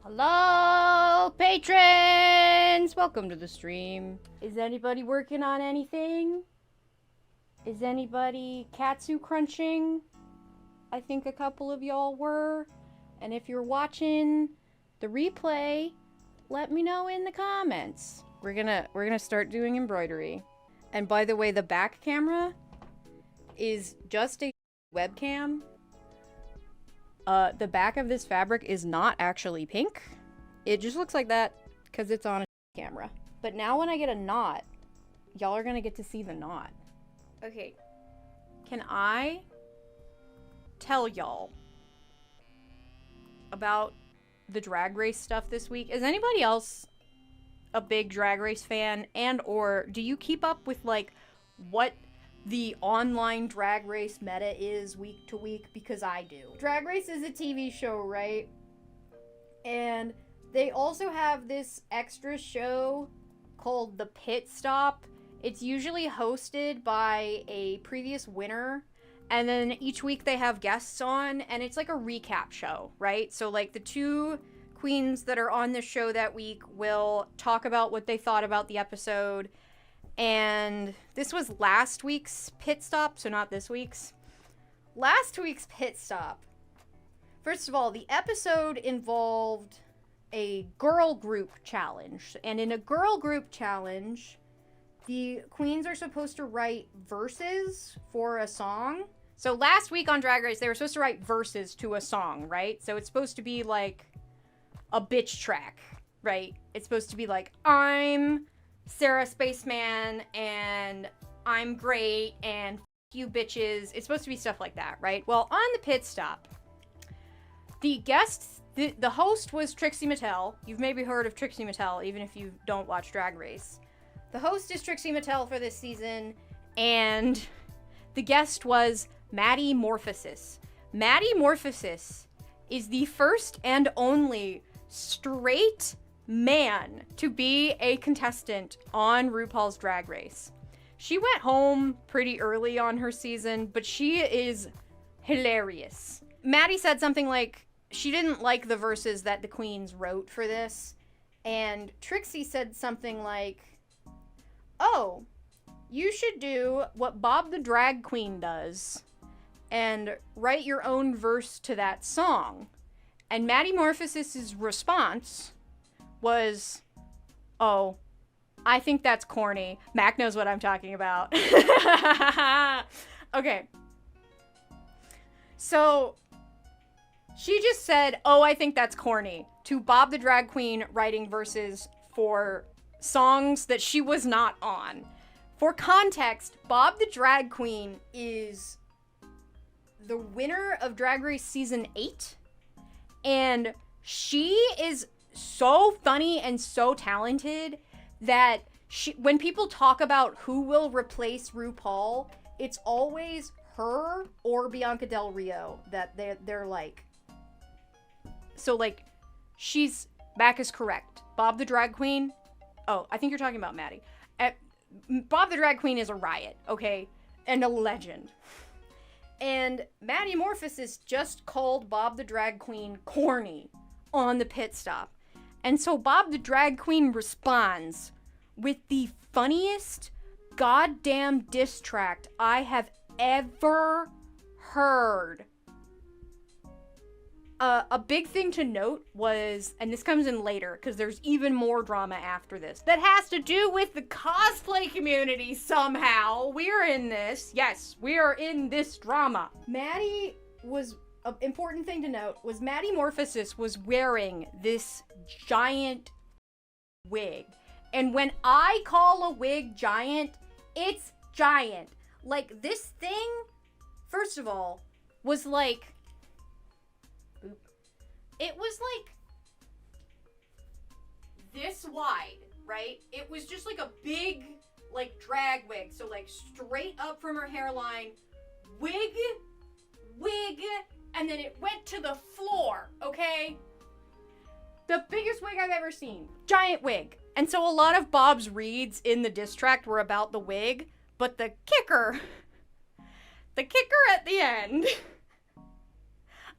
Hello, patrons! Welcome to the stream. Is anybody working on anything? Is anybody katsu crunching? I think a couple of y'all were. And if you're watching the replay, let me know in the comments. We're gonna start doing embroidery. And by the way, the back camera is just a webcam. The back of this fabric is not actually pink. It just looks like that because it's on a camera. But now when I get a knot, y'all are gonna get to see the knot. Okay, can I tell y'all about the Drag Race stuff this week? Is anybody else a big Drag Race fan, and or do you keep up with like what the online Drag Race meta is week to week? Because I do. Drag Race is a TV show, right? And they also have this extra show called The Pit Stop. It's usually hosted by a previous winner, and then each week they have guests on, and it's like a recap show, right? So like the two queens that are on the show that week will talk about what they thought about the episode. And this was last week's pit stop, so not this week's. Last week's pit stop. First of all, the episode involved a girl group challenge. And in a girl group challenge, the queens are supposed to write verses for a song. So last week on Drag Race, they were supposed to write verses to a song, right? So it's supposed to be like a bitch track, right? It's supposed to be like, I'm Sarah Spaceman, and I'm great, and f you bitches. It's supposed to be stuff like that, right? Well, on the pit stop, the guests, the host was Trixie Mattel. You've maybe heard of Trixie Mattel, even if you don't watch Drag Race. The host is Trixie Mattel for this season, and the guest was Maddie Morphosis. Maddie Morphosis is the first and only straight man to be a contestant on RuPaul's Drag Race. She went home pretty early on her season, but she is hilarious. Maddie said something like she didn't like the verses that the queens wrote for this, and Trixie said something like, oh, you should do what Bob the Drag Queen does and write your own verse to that song. And Maddie Morphosis's response was, oh, I think that's corny. Mac knows what I'm talking about. Okay. So she just said, oh, I think that's corny, to Bob the Drag Queen writing verses for songs that she was not on. For context, Bob the Drag Queen is the winner of Drag Race Season 8, and she is so funny and so talented that when people talk about who will replace RuPaul, it's always her or Bianca Del Rio that they're like. So like, Mac is correct. Bob the Drag Queen. Oh, I think you're talking about Maddie. Bob the Drag Queen is a riot, okay, and a legend. And Maddie Morphosis just called Bob the Drag Queen corny on the pit stop. And so Bob the Drag Queen responds with the funniest goddamn diss track I have ever heard. A big thing to note was, and this comes in later because there's even more drama after this, that has to do with the cosplay community somehow. We're in this. Yes, we are in this drama. Maddie was... An important thing to note was Maddie Morphosis was wearing this giant wig. And when I call a wig giant, it's giant. Like, this thing, first of all, was like... It was like this wide, right? It was just like a big, like, drag wig. So, like, straight up from her hairline, wig, and then it went to the floor, okay? The biggest wig I've ever seen. Giant wig. And so a lot of Bob's reads in the diss track were about the wig, but the kicker at the end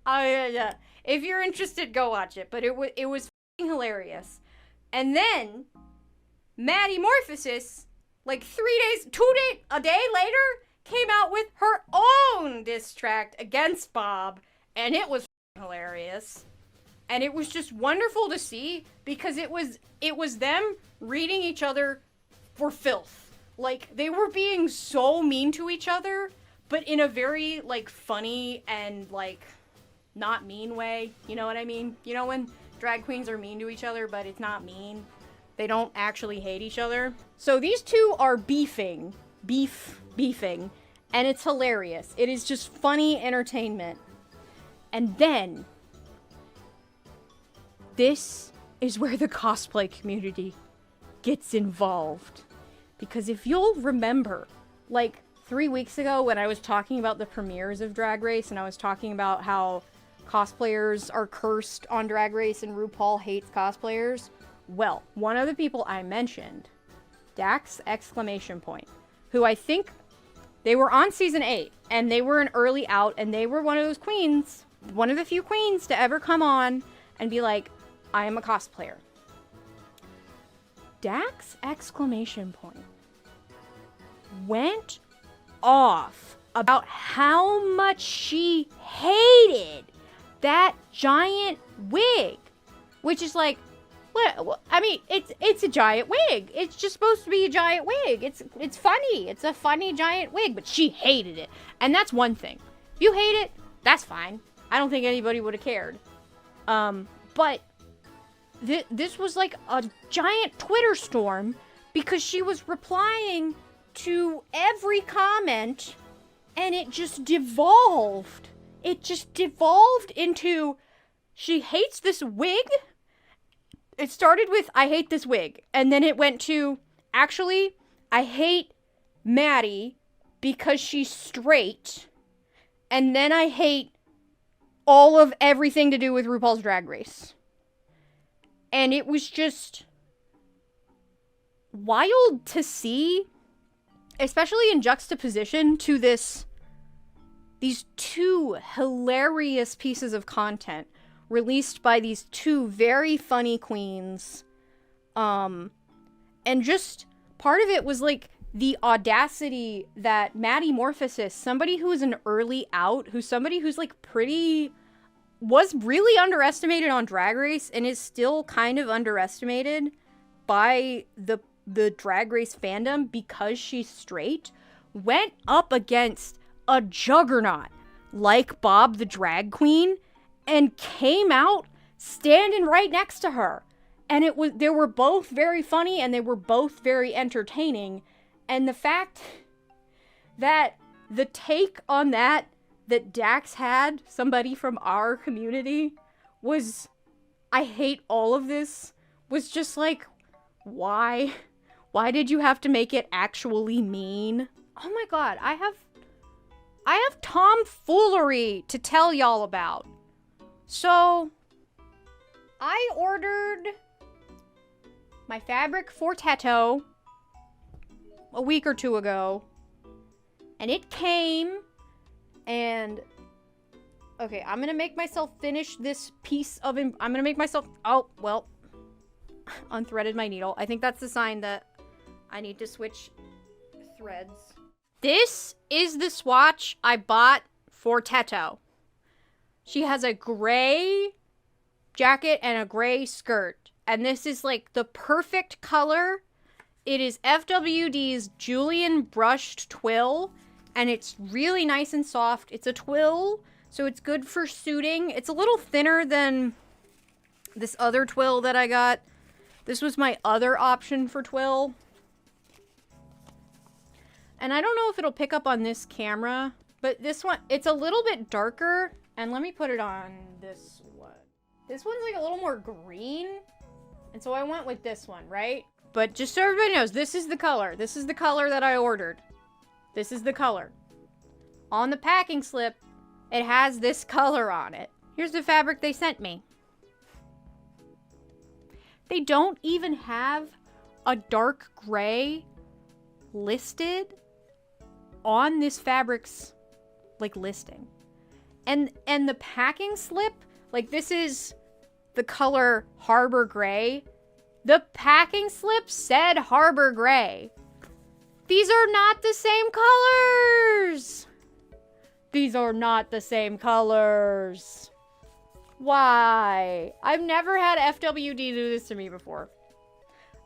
Oh, yeah. If you're interested, go watch it. But it was hilarious. And then Maddie Morphosis, like a day later, came out with her own diss track against Bob, and it was hilarious. And it was just wonderful to see, because it was them reading each other for filth. Like, they were being so mean to each other, but in a very, like, funny and, like, not mean way. You know what I mean? You know when drag queens are mean to each other, but it's not mean? They don't actually hate each other. So these two are beefing, and it's hilarious. It is just funny entertainment. And then, this is where the cosplay community gets involved. Because if you'll remember, like 3 weeks ago when I was talking about the premieres of Drag Race, and I was talking about how cosplayers are cursed on Drag Race and RuPaul hates cosplayers, well, one of the people I mentioned, Dax exclamation point, who I think they were on season 8, and they were an early out, and they were one of those queens, one of the few queens to ever come on and be like, I am a cosplayer. Dax exclamation point went off about how much she hated that giant wig, which is like, what? I mean, it's a giant wig. It's just supposed to be a giant wig. It's funny. It's a funny giant wig, but she hated it, and that's one thing. If you hate it, that's fine. I don't think anybody would have cared. But this was like a giant Twitter storm because she was replying to every comment, and it just devolved. It just devolved into, she hates this wig. It started with, I hate this wig. And then it went to, actually, I hate Maddie because she's straight. And then I hate all of everything to do with RuPaul's Drag Race. And it was just wild to see, especially in juxtaposition to these two hilarious pieces of content released by these two very funny queens. And just part of it was like the audacity that Maddie Morphosis, somebody who's an early out, somebody who's like was really underestimated on Drag Race and is still kind of underestimated by the Drag Race fandom because she's straight, went up against a juggernaut like Bob the drag queen and came out standing right next to her. And they were both very funny and they were both very entertaining. And the fact that the take on that Dax had, somebody from our community, was, I hate all of this, was just like, why? Why did you have to make it actually mean? Oh my god, I have tomfoolery to tell y'all about. So, I ordered my fabric for Teto a week or two ago, and it came, and okay, I'm gonna make myself finish this piece of unthreaded my needle. I think that's the sign that I need to switch threads. This is the swatch I bought for Teto. She has a gray jacket and a gray skirt. And this is like the perfect color. It is FWD's Julian Brushed Twill. And it's really nice and soft. It's a twill, so it's good for suiting. It's a little thinner than this other twill that I got. This was my other option for twill. And I don't know if it'll pick up on this camera, but this one, it's a little bit darker. And let me put it on this one. This one's like a little more green. And so I went with this one, right? But just so everybody knows, this is the color. This is the color that I ordered. This is the color. On the packing slip, it has this color on it. Here's the fabric they sent me. They don't even have a dark gray listed on this fabric's like listing. And the packing slip, like this is the color Harbor Gray. The packing slip said Harbor Gray. These are not the same colors. These are not the same colors. Why? I've never had FWD do this to me before.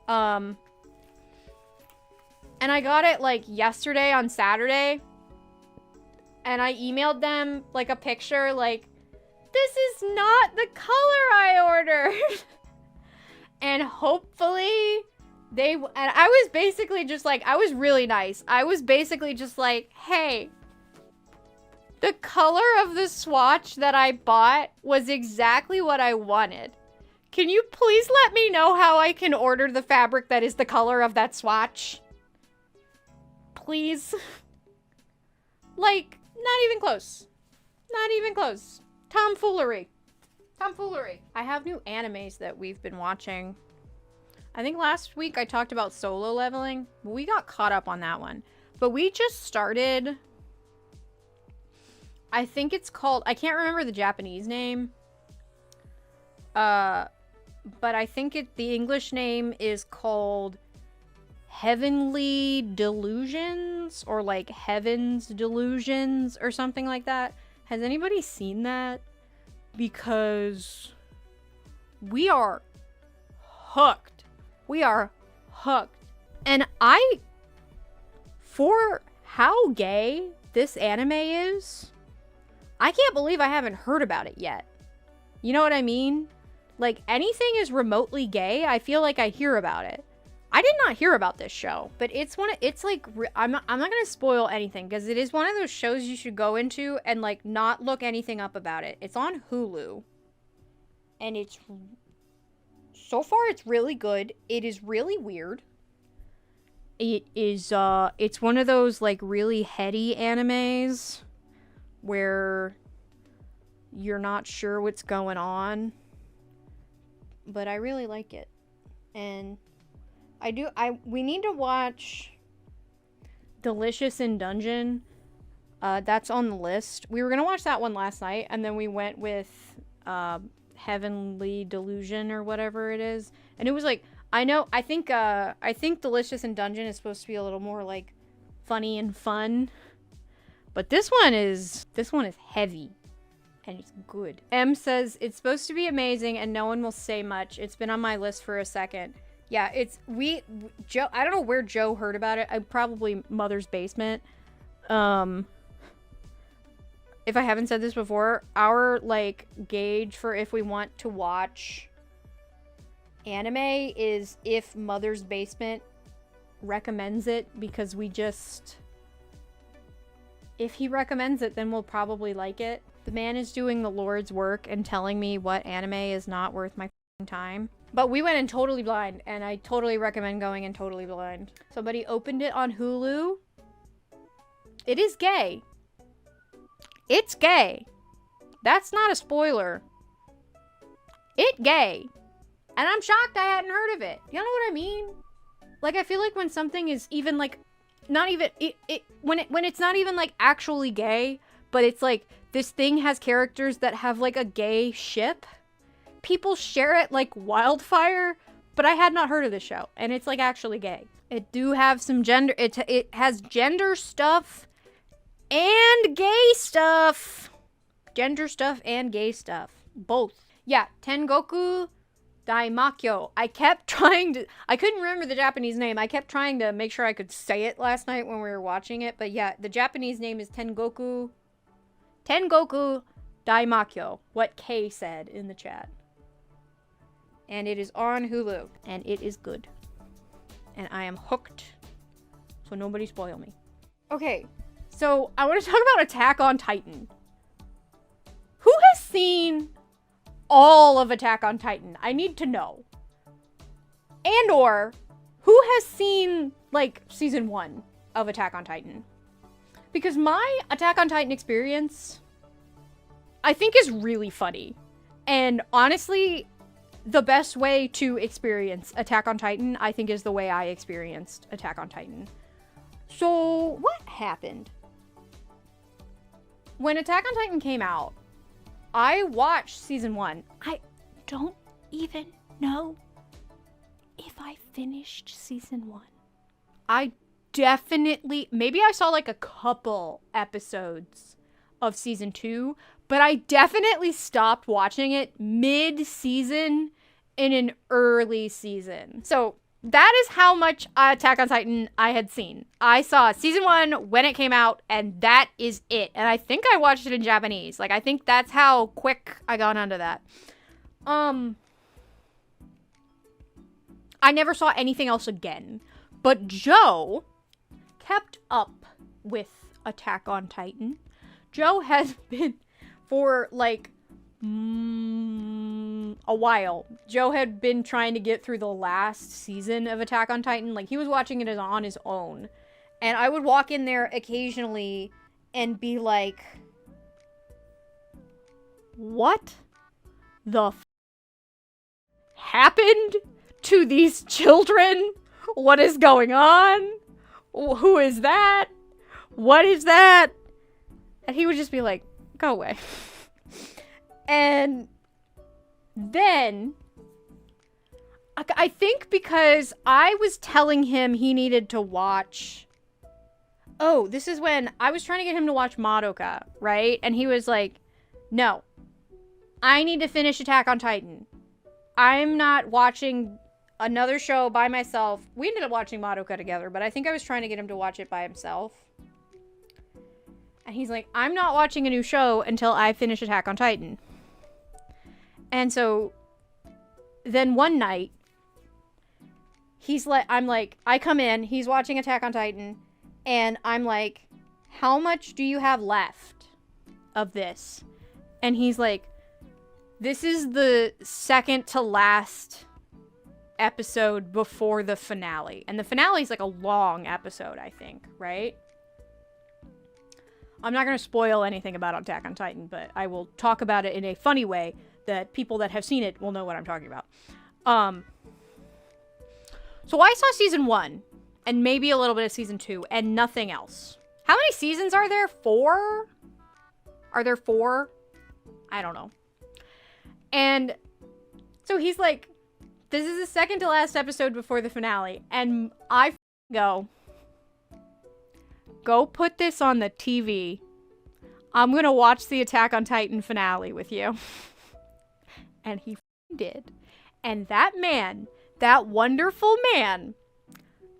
And I got it like yesterday on Saturday. And I emailed them like a picture like, this is not the color I ordered. And hopefully and I was basically just like, I was really nice. I was basically just like, hey, the color of the swatch that I bought was exactly what I wanted. Can you please let me know how I can order the fabric that is the color of that swatch? Please. Like, not even close. Not even close. Tomfoolery. Tomfoolery. I have new animes that we've been watching. I think last week I talked about Solo Leveling. We got caught up on that one. But we just started... I think it's called... I can't remember the Japanese name. But I think the English name is called Heavenly Delusions. Or like Heaven's Delusions or something like that. Has anybody seen that? Because we are hooked. We are hooked. And for how gay this anime is, I can't believe I haven't heard about it yet. You know what I mean? Like, anything is remotely gay, I feel like I hear about it. I did not hear about this show, but I'm not gonna spoil anything, because it is one of those shows you should go into and, like, not look anything up about it. It's on Hulu. And so far it's really good. It is really weird. It's one of those, like, really heady animes where you're not sure what's going on. But I really like it. And we need to watch Delicious in Dungeon. That's on the list. We were gonna watch that one last night, and then we went with Heavenly Delusion or whatever it is. And it was like, I think Delicious in Dungeon is supposed to be a little more like funny and fun. But this one is heavy. And it's good. M says, it's supposed to be amazing and no one will say much. It's been on my list for a second. Yeah, Joe, I don't know where Joe heard about it. Probably Mother's Basement. If I haven't said this before, our, like, gauge for if we want to watch anime is if Mother's Basement recommends it, because if he recommends it, then we'll probably like it. The man is doing the Lord's work and telling me what anime is not worth my time. But we went in totally blind, and I totally recommend going in totally blind. Somebody opened it on Hulu. It is gay. It's gay. That's not a spoiler. It gay. And I'm shocked I hadn't heard of it. You know what I mean? Like, I feel like when something is even, like, not even, when it's not even, like, actually gay, but it's, like, this thing has characters that have, like, a gay ship, people share it like wildfire, but I had not heard of this show, and it's, like, actually gay. It do have some gender, it has gender stuff and gay stuff. Gender stuff and gay stuff. Both. Yeah, Tengoku Daimakyo. I couldn't remember the Japanese name. I kept trying to make sure I could say it last night when we were watching it, but yeah, the Japanese name is Tengoku Daimakyo, what Kay said in the chat. And it is on Hulu, and it is good. And I am hooked, so nobody spoil me. Okay, so I want to talk about Attack on Titan. Who has seen all of Attack on Titan? I need to know. And or, who has seen, like, season 1 of Attack on Titan? Because my Attack on Titan experience, I think, is really funny. And honestly, the best way to experience Attack on Titan, I think, is the way I experienced Attack on Titan. So, what happened? When Attack on Titan came out, I watched season 1. I don't even know if I finished season 1. I definitely, maybe I saw like a couple episodes of season 2, but I definitely stopped watching it mid-season in an early season. So that is how much Attack on Titan I had seen. I saw season 1 when it came out, and that is it. And I think I watched it in Japanese. Like, I think that's how quick I got onto that. I never saw anything else again. But Joe kept up with Attack on Titan. Joe has been, for like a while, Joe had been trying to get through the last season of Attack on Titan. Like, he was watching it on his own. And I would walk in there occasionally and be like, what the happened to these children? What is going on? Who is that? What is that? And he would just be like, go away. And then, I think because I was telling him he needed to watch... Oh, this is when I was trying to get him to watch Madoka, right? And he was like, no, I need to finish Attack on Titan. I'm not watching another show by myself. We ended up watching Madoka together, but I think I was trying to get him to watch it by himself. And he's like, I'm not watching a new show until I finish Attack on Titan. And so then one night, I'm like, I come in, he's watching Attack on Titan, and I'm like, how much do you have left of this? And he's like, this is the second to last episode before the finale. And the finale is like a long episode, I think, right? I'm not going to spoil anything about Attack on Titan, but I will talk about it in a funny way that people that have seen it will know what I'm talking about. So I saw season 1 and maybe a little bit of season 2 and nothing else. How many seasons are there? 4? Are there 4? I don't know. And so he's like, this is the second to last episode before the finale. And I go put this on the TV. I'm going to watch the Attack on Titan finale with you. And he did. And that man, that wonderful man,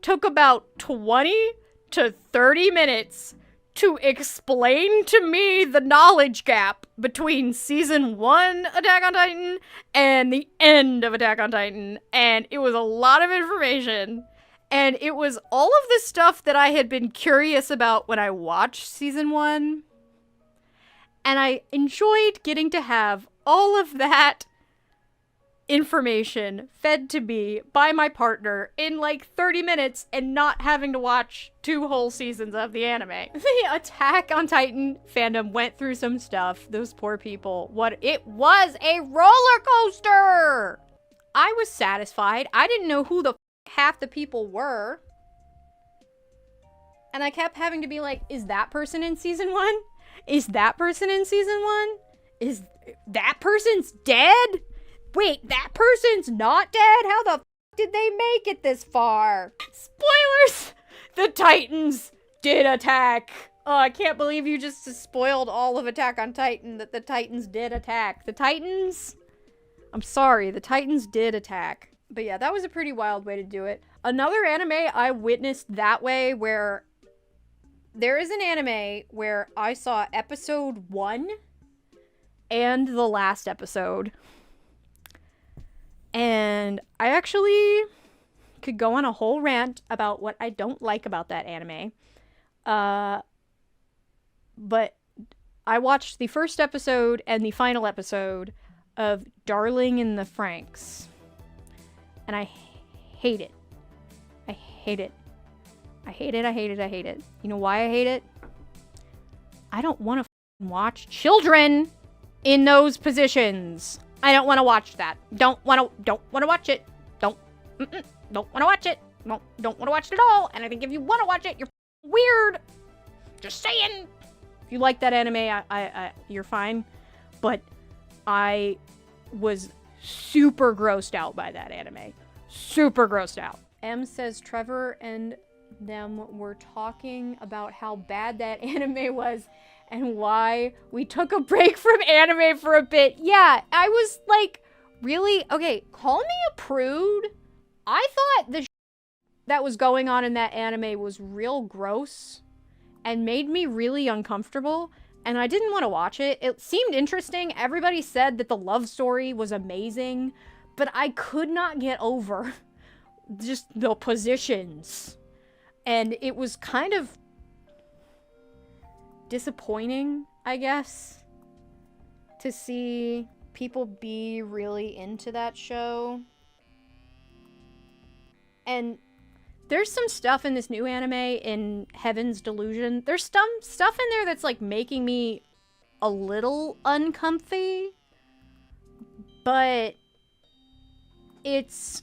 took about 20 to 30 minutes to explain to me the knowledge gap between season 1 Attack on Titan and the end of Attack on Titan. And it was a lot of information. And it was all of the stuff that I had been curious about when I watched season 1. And I enjoyed getting to have all of that information fed to me by my partner in like 30 minutes and not having to watch 2 whole seasons of the anime. The Attack on Titan fandom went through some stuff. Those poor people. It was a roller coaster! I was satisfied. I didn't know who the half the people were. And I kept having to be like, is that person in season 1? Is that person in season 1? Is that person's dead? Wait, that person's not dead? How the did they make it this far? Spoilers! The Titans did attack. Oh, I can't believe you just spoiled all of Attack on Titan, that the Titans did attack. The Titans? I'm sorry, the Titans did attack. But yeah, that was a pretty wild way to do it. Another anime I witnessed that way, where there is an anime where I saw episode 1 and the last episode. And I actually could go on a whole rant about what I don't like about that anime. But I watched the first episode and the final episode of Darling in the Franxx. And I hate it. I hate it. I hate it, I hate it, I hate it. You know why I hate it? I don't want to watch children in those positions. I don't want to watch that. Don't want to watch it. Don't want to watch it. Don't want to watch it at all. And I think if you want to watch it, you're weird. Just saying. If you like that anime, you're fine. But I was super grossed out by that anime. Super grossed out. M says Trevor and them were talking about how bad that anime was and why we took a break from anime for a bit. Yeah, I was like, really? Okay, call me a prude. I thought the that was going on in that anime was real gross and made me really uncomfortable, and I didn't want to watch it. It seemed interesting. Everybody said that the love story was amazing, but I could not get over just the positions. And it was kind of disappointing, I guess, to see people be really into that show. And there's some stuff in this new anime, in Heaven's Delusion. There's some stuff in there that's like making me a little uncomfy, but it's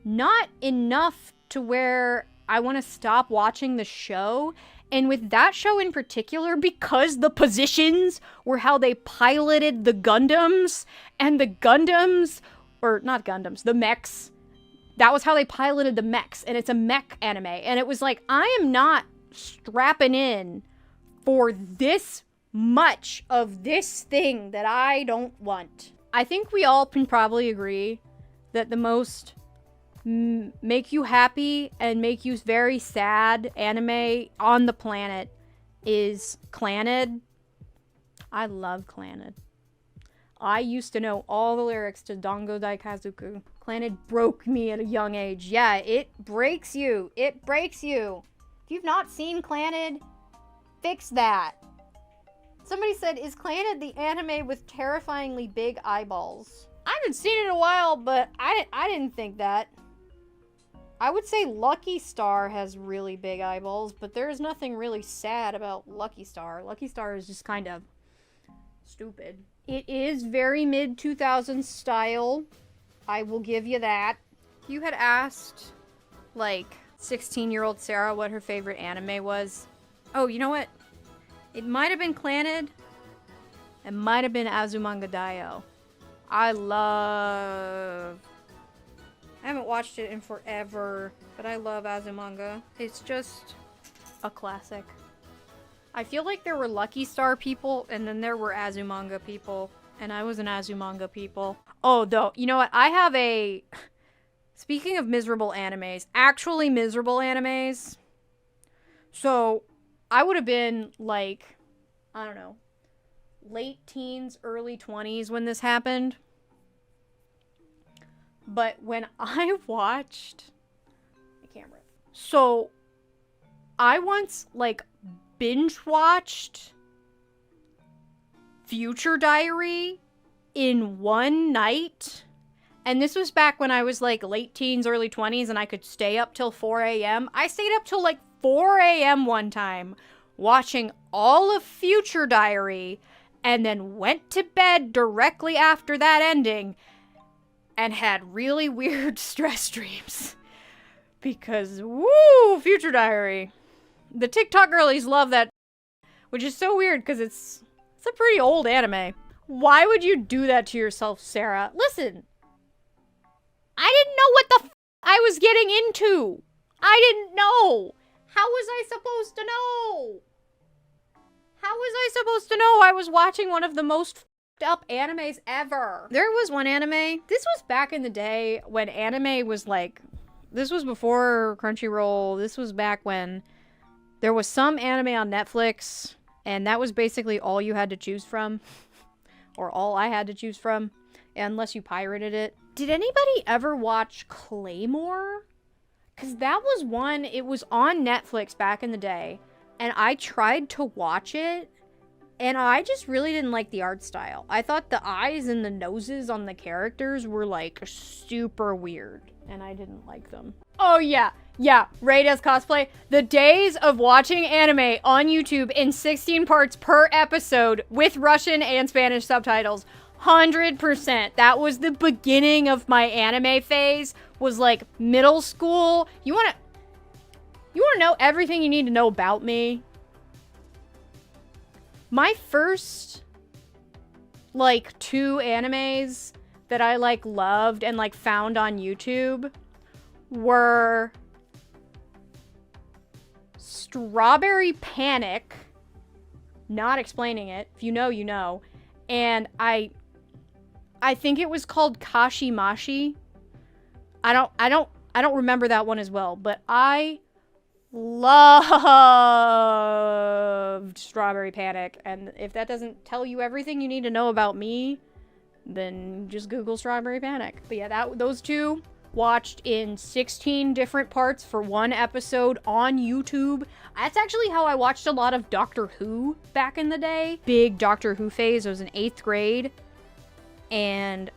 not enough to where I want to stop watching the show. And with that show in particular, because the positions were how they piloted the Gundams, and the Gundams, or not Gundams, the mechs, that was how they piloted the mechs, and it's a mech anime. And it was like, I am not strapping in for this much of this thing that I don't want. I think we all can probably agree that the most make you happy and make you very sad anime on the planet is Clannad. I love Clannad. I used to know all the lyrics to Dango Daikazuku. Clannad broke me at a young age. Yeah, it breaks you. It breaks you. If you've not seen Clannad, fix that. Somebody said, is Clannad the anime with terrifyingly big eyeballs? I haven't seen it in a while, but I didn't think that. I would say Lucky Star has really big eyeballs, but there's nothing really sad about Lucky Star. Lucky Star is just kind of stupid. It is very mid-2000s style. I will give you that. You had asked, like, 16-year-old Sarah what her favorite anime was. Oh, you know what? It might have been Clannad. It might have been Azumanga Daioh. I haven't watched it in forever, but I love Azumanga. It's just a classic. I feel like there were Lucky Star people, and then there were Azumanga people, and I was an Azumanga people. Oh, though, you know what? I have a... Speaking of miserable animes, actually miserable animes. So, I would have been, like, I don't know, late teens, early 20s when this happened. But when I watched... I can't remember. So, I once, like, binge-watched Future Diary in one night. And this was back when I was, like, late teens, early 20s, and I could stay up till 4 a.m. I stayed up till, like, 4 a.m. one time, watching all of Future Diary, and then went to bed directly after that ending, and had really weird stress dreams. Because, woo, Future Diary. The TikTok girlies love that, which is so weird because it's a pretty old anime. Why would you do that to yourself, Sarah? Listen, I didn't know what the I was getting into. I didn't know. How was I supposed to know? How was I supposed to know I was watching one of the most up animes ever? There was one anime. This was back in the day when anime was like, this was before Crunchyroll. This was back when there was some anime on Netflix, and that was basically all you had to choose from. Or all I had to choose from, unless you pirated it. Did anybody ever watch Claymore? Because that was one, it was on Netflix back in the day, and I tried to watch it, and I just really didn't like the art style. I thought the eyes and the noses on the characters were, like, super weird, and I didn't like them. Oh, yeah. Yeah, Ray does cosplay. The days of watching anime on YouTube in 16 parts per episode with Russian and Spanish subtitles. 100%. That was the beginning of my anime phase. Was like middle school. You wanna know everything you need to know about me? My first, like, 2 animes that I like loved and like found on YouTube were Strawberry Panic, not explaining it. If you know, you know. And I think it was called Kashimashi. I don't remember that one as well, but I loved Strawberry Panic. And if that doesn't tell you everything you need to know about me, then just Google Strawberry Panic. But yeah, those two watched in 16 different parts for one episode on YouTube. That's actually how I watched a lot of Doctor Who back in the day. Big Doctor Who phase. I was in 8th grade. And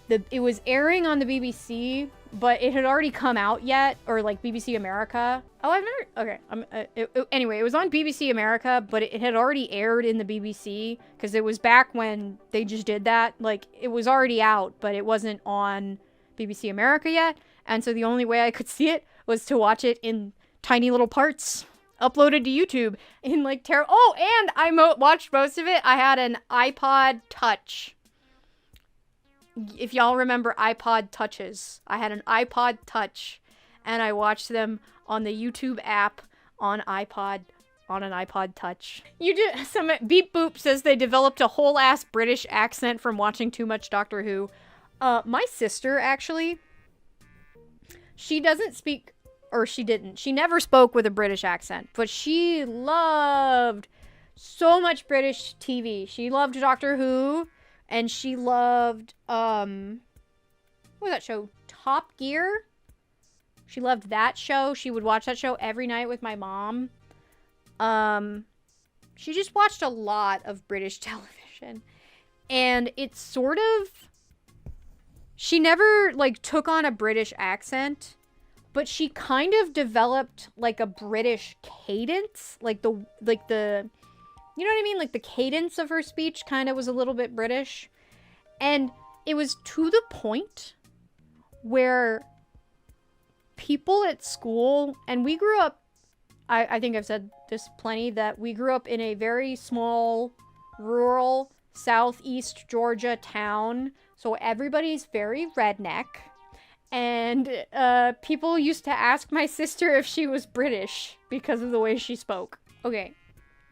it was airing on the BBC, but it had already come out yet, or like BBC America. Oh, I've never, okay. Anyway, it was on BBC America, but it had already aired in the BBC, because it was back when they just did that. Like, it was already out, but it wasn't on BBC America yet, and so the only way I could see it was to watch it in tiny little parts, uploaded to YouTube, in like oh, and I watched most of it. I had an iPod Touch. If y'all remember iPod Touches, I had an iPod Touch, and I watched them on the YouTube app on an iPod Touch. Some Beep Boop says they developed a whole ass British accent from watching too much Doctor Who. My sister, actually, she doesn't speak, or she didn't. She never spoke with a British accent, but she loved so much British TV. She loved Doctor Who. And she loved, what was that show? Top Gear? She loved that show. She would watch that show every night with my mom. She just watched a lot of British television. And it's sort of, she never, like, took on a British accent, but she kind of developed, like, a British cadence. Like, the you know what I mean? Like, the cadence of her speech kind of was a little bit British. And it was to the point where people at school, and we grew up, I think I've said this plenty, that we grew up in a very small, rural, southeast Georgia town. So everybody's very redneck. And people used to ask my sister if she was British because of the way she spoke. Okay.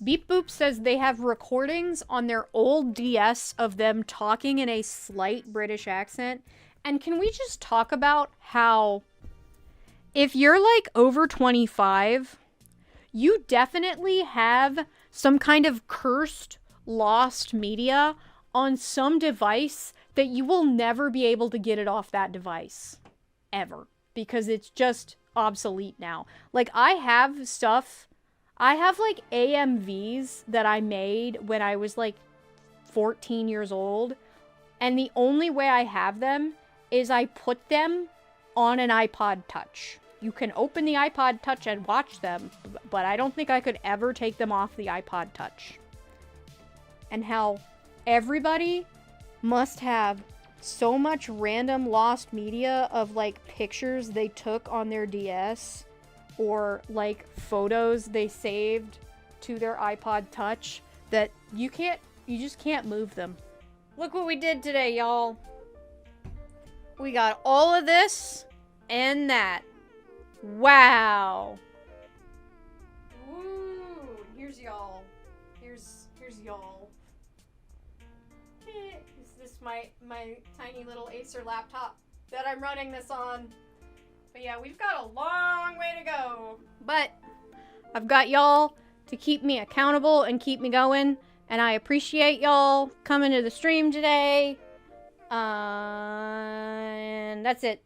Beep Boop says they have recordings on their old DS of them talking in a slight British accent. And can we just talk about how if you're like over 25, you definitely have some kind of cursed, lost media on some device that you will never be able to get it off that device. Ever. Because it's just obsolete now. Like, I have like AMVs that I made when I was like 14 years old, and the only way I have them is I put them on an iPod Touch. You can open the iPod Touch and watch them, but I don't think I could ever take them off the iPod Touch. And how everybody must have so much random lost media of like pictures they took on their DS, or like photos they saved to their iPod Touch, that you just can't move them. Look what we did today, y'all. We got all of this and that. Wow. Woo. Here's y'all. Here's y'all. This is my tiny little Acer laptop that I'm running this on. But yeah, we've got a long way to go. But I've got y'all to keep me accountable and keep me going. And I appreciate y'all coming to the stream today. And that's it.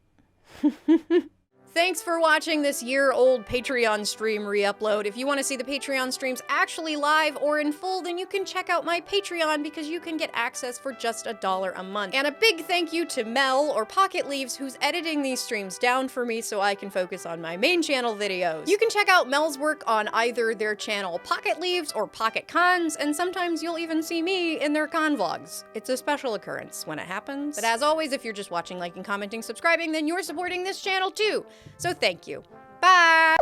Thanks for watching this year-old Patreon stream re-upload. If you want to see the Patreon streams actually live or in full, then you can check out my Patreon, because you can get access for just $1 a month. And a big thank you to Mel, or Pocket Leaves, who's editing these streams down for me so I can focus on my main channel videos. You can check out Mel's work on either their channel Pocket Leaves or Pocket Cons, and sometimes you'll even see me in their con vlogs. It's a special occurrence when it happens. But as always, if you're just watching, liking, commenting, subscribing, then you're supporting this channel too. So thank you. Bye!